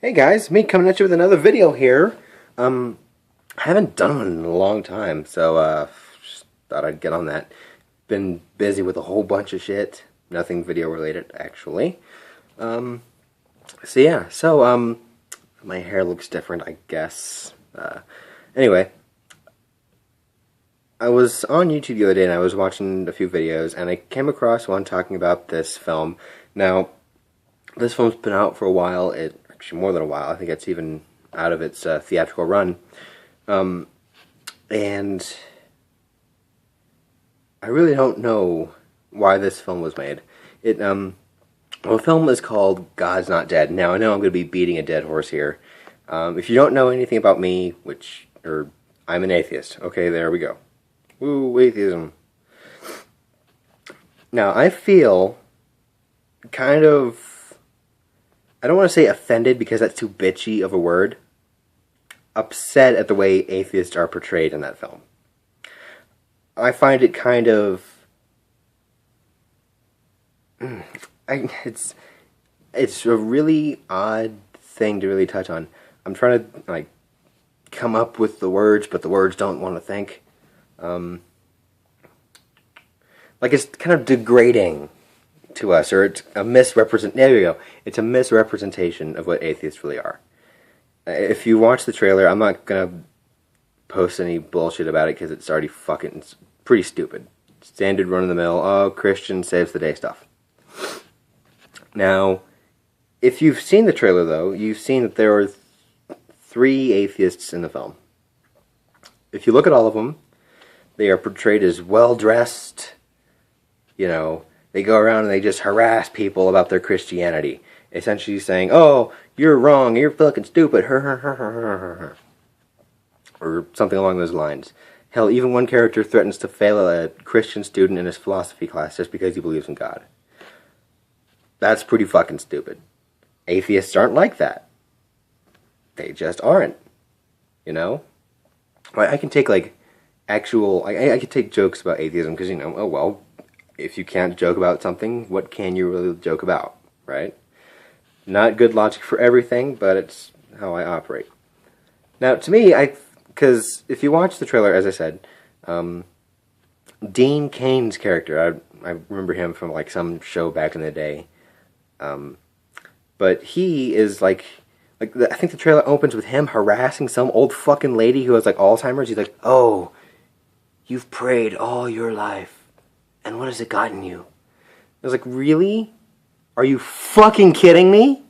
Hey guys, me coming at you with another video here. I haven't done one in a long time, so just thought I'd get on that. Been busy with a whole bunch of shit. Nothing video related, actually. My hair looks different, I guess. Anyway, I was on YouTube the other day and I was watching a few videos and I came across one talking about this film. Now, this film's been out for a while. Actually more than a while. I think it's even out of its theatrical run. And I really don't know why this film was made. The film is called God's Not Dead. Now, I know I'm going to be beating a dead horse here. If you don't know anything about me, I'm an atheist. Okay, there we go. Woo, atheism. Now, I feel kind of, I don't want to say offended because that's too bitchy of a word, upset at the way atheists are portrayed in that film. I find it kind of, it's a really odd thing to really touch on. I'm trying to, come up with the words, but the words don't want to think. It's kind of degrading to us, or it's a there you go. It's a misrepresentation of what atheists really are. If you watch the trailer, I'm not gonna post any bullshit about it because it's already it's pretty stupid. Standard run-of-the-mill, oh, Christian saves the day stuff. Now, if you've seen the trailer, though, you've seen that there are three atheists in the film. If you look at all of them, they are portrayed as well-dressed, they go around and they just harass people about their Christianity, essentially saying, oh, you're wrong, you're fucking stupid, or something along those lines. Hell, even one character threatens to fail a Christian student in his philosophy class just because he believes in God. That's pretty fucking stupid. Atheists aren't like that. They just aren't. I can take, I can take jokes about atheism because, oh, well, if you can't joke about something, what can you really joke about, right? Not good logic for everything, but it's how I operate. Now, to me, because if you watch the trailer, as I said, Dean Cain's character, I remember him from, some show back in the day, but he is, I think the trailer opens with him harassing some old fucking lady who has, Alzheimer's. He's like, oh, you've prayed all your life. And what has it gotten you? I was like, really? Are you fucking kidding me?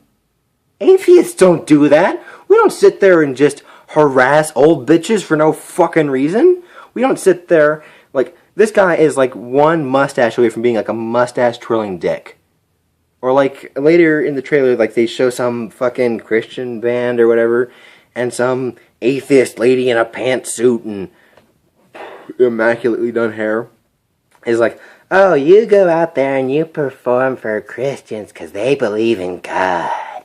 Atheists don't do that. We don't sit there and just harass old bitches for no fucking reason. We don't sit there, this guy is one mustache away from being a mustache twirling dick. Or later in the trailer, they show some fucking Christian band or whatever, and some atheist lady in a pantsuit and immaculately done hair is like, oh, you go out there and you perform for Christians because they believe in God.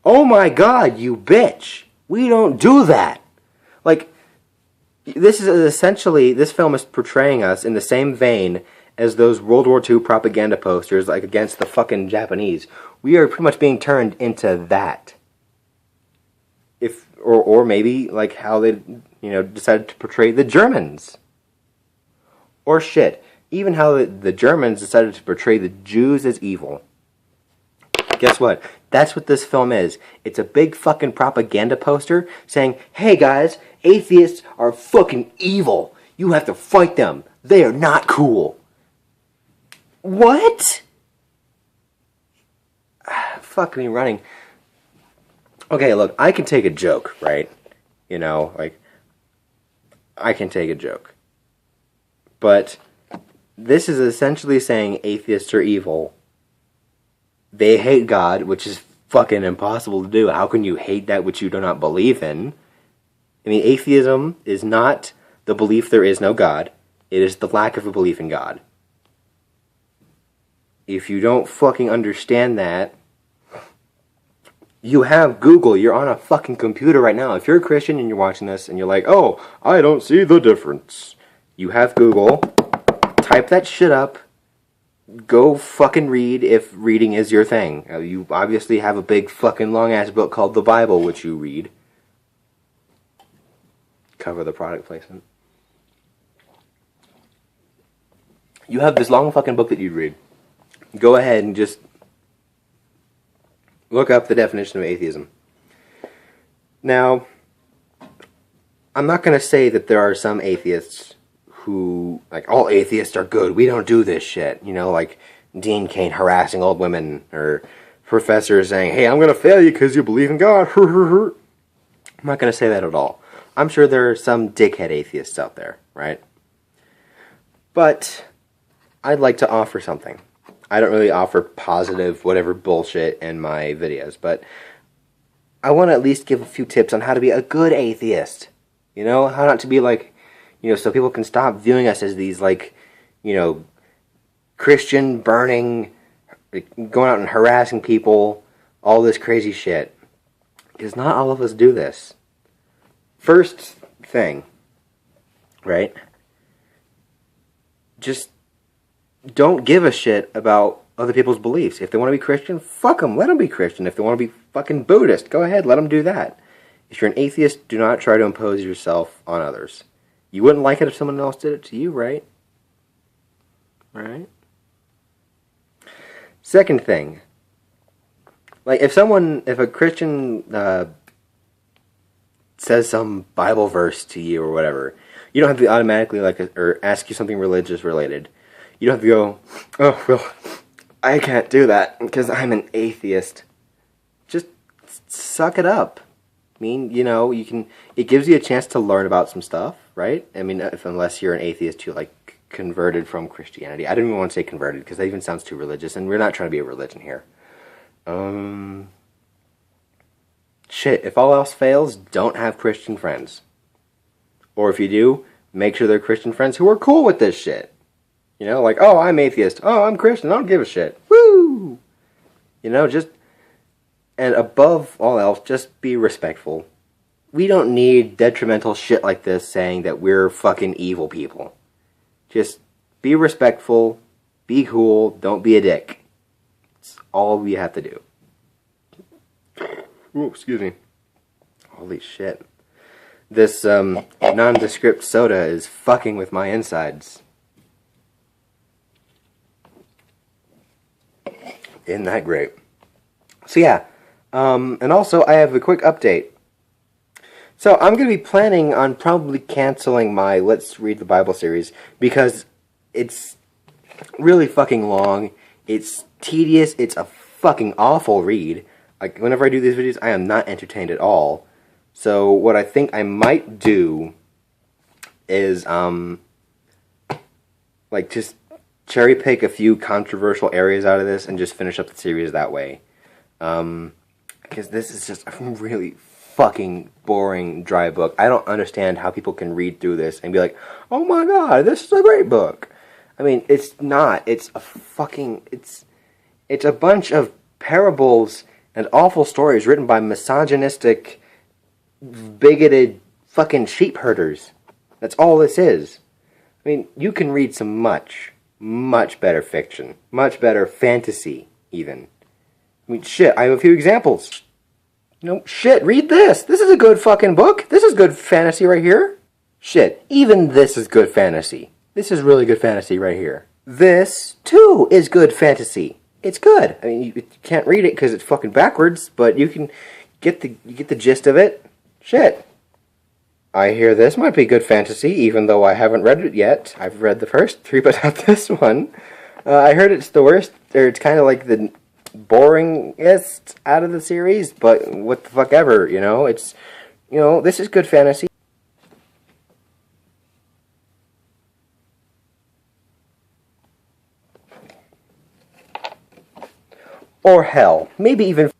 Oh my God, you bitch. We don't do that. This is essentially, this film is portraying us in the same vein as those World War II propaganda posters, against the fucking Japanese. We are pretty much being turned into that. Or maybe, how they, decided to portray the Germans. Or shit, even how the Germans decided to portray the Jews as evil. Guess what? That's what this film is. It's a big fucking propaganda poster saying, hey guys, atheists are fucking evil. You have to fight them. They are not cool. What? Fuck me running. Okay, look, I can take a joke, right? I can take a joke. But this is essentially saying atheists are evil. They hate God, which is fucking impossible to do. How can you hate that which you do not believe in? Atheism is not the belief there is no God. It is the lack of a belief in God. If you don't fucking understand that, you have Google. You're on a fucking computer right now. If you're a Christian and you're watching this and you're like, oh, I don't see the difference. You have Google. Type that shit up. go fucking read if reading is your thing. You obviously have a big fucking long-ass book called the Bible, which you read. Cover the product placement. You have this long fucking book that you'd read. Go ahead and just look up the definition of atheism. Now, I'm not going to say that there are some atheists who, like, all atheists are good, we don't do this shit. You know, like Dean Cain harassing old women, or professors saying, hey, I'm going to fail you because you believe in God. I'm not going to say that at all. I'm sure there are some dickhead atheists out there, right? But I'd like to offer something. I don't really offer positive whatever bullshit in my videos, but I want to at least give a few tips on how to be a good atheist. You know, how not to be like, you know, so people can stop viewing us as these, like, you know, Christian burning, going out and harassing people, all this crazy shit. Because not all of us do this. First thing, right? Just don't give a shit about other people's beliefs. If they want to be Christian, fuck them, let them be Christian. If they want to be fucking Buddhist, go ahead, let them do that. If you're an atheist, do not try to impose yourself on others. You wouldn't like it if someone else did it to you, right? Right? Second thing, like if a Christian says some Bible verse to you or whatever, you don't have to automatically or ask you something religious related. You don't have to go, oh, well, I can't do that because I'm an atheist. Just suck it up. I mean, you know, it gives you a chance to learn about some stuff, right? I mean, unless you're an atheist who, like, converted from Christianity. I don't even want to say converted because that even sounds too religious, and we're not trying to be a religion here. Shit, if all else fails, don't have Christian friends. Or if you do, make sure they're Christian friends who are cool with this shit. You know, like, oh, I'm atheist. Oh, I'm Christian. I don't give a shit. Woo! You know, and above all else, just be respectful. We don't need detrimental shit like this saying that we're fucking evil people. Just be respectful, be cool, don't be a dick. It's all we have to do. Ooh, excuse me. Holy shit. This nondescript soda is fucking with my insides. Isn't that great? So yeah, and also I have a quick update. So I'm going to be planning on probably canceling my Let's Read the Bible series because it's really fucking long, it's tedious, it's a fucking awful read. Like, whenever I do these videos, I am not entertained at all. So what I think I might do is, like, just cherry pick a few controversial areas out of this and just finish up the series that way. Because this is just a really fucking boring, dry book. I don't understand how people can read through this and be like, oh my god, this is a great book. I mean, it's not. It's a fucking, it's a bunch of parables and awful stories written by misogynistic, bigoted fucking sheep herders. That's all this is. I mean, you can read some much better fiction. Much better fantasy, even. I mean, shit, I have a few examples. You know, shit, read this. This is a good fucking book. This is good fantasy right here. Shit, even this is good fantasy. This is really good fantasy right here. This, too, is good fantasy. It's good. I mean, you can't read it because it's fucking backwards, but you can get the gist of it. Shit. I hear this might be good fantasy, even though I haven't read it yet. I've read the first 3, but not this one. I heard it's the worst, or it's kind of like the boringest out of the series, but what the fuck ever, you know? It's, you know, this is good fantasy. Or hell, maybe even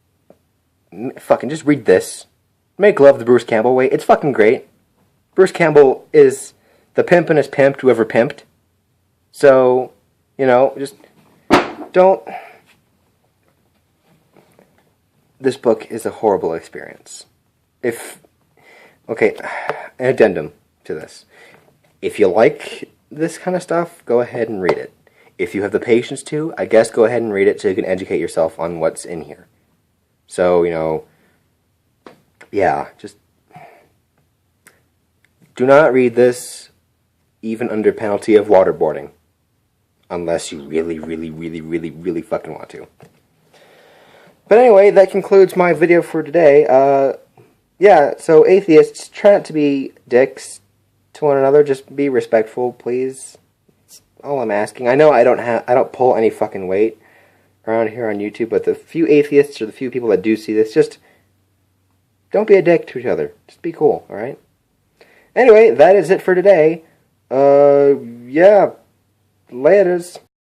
fucking just read this. Make Love the Bruce Campbell Way. It's fucking great. Bruce Campbell is the pimpin'est pimped who ever pimped. So, you know, just don't. This book is a horrible experience. Okay, an addendum to this. If you like this kind of stuff, go ahead and read it. if you have the patience to, I guess go ahead and read it so you can educate yourself on what's in here. So, you know, yeah, just do not read this even under penalty of waterboarding. Unless you really, really, really, really, really fucking want to. But anyway, that concludes my video for today. Yeah, so atheists, try not to be dicks to one another. Just be respectful, please. That's all I'm asking. I know I don't pull any fucking weight around here on YouTube, but the few atheists or the few people that do see this, just don't be a dick to each other. Just be cool, alright? Anyway, that is it for today. Yeah, laters.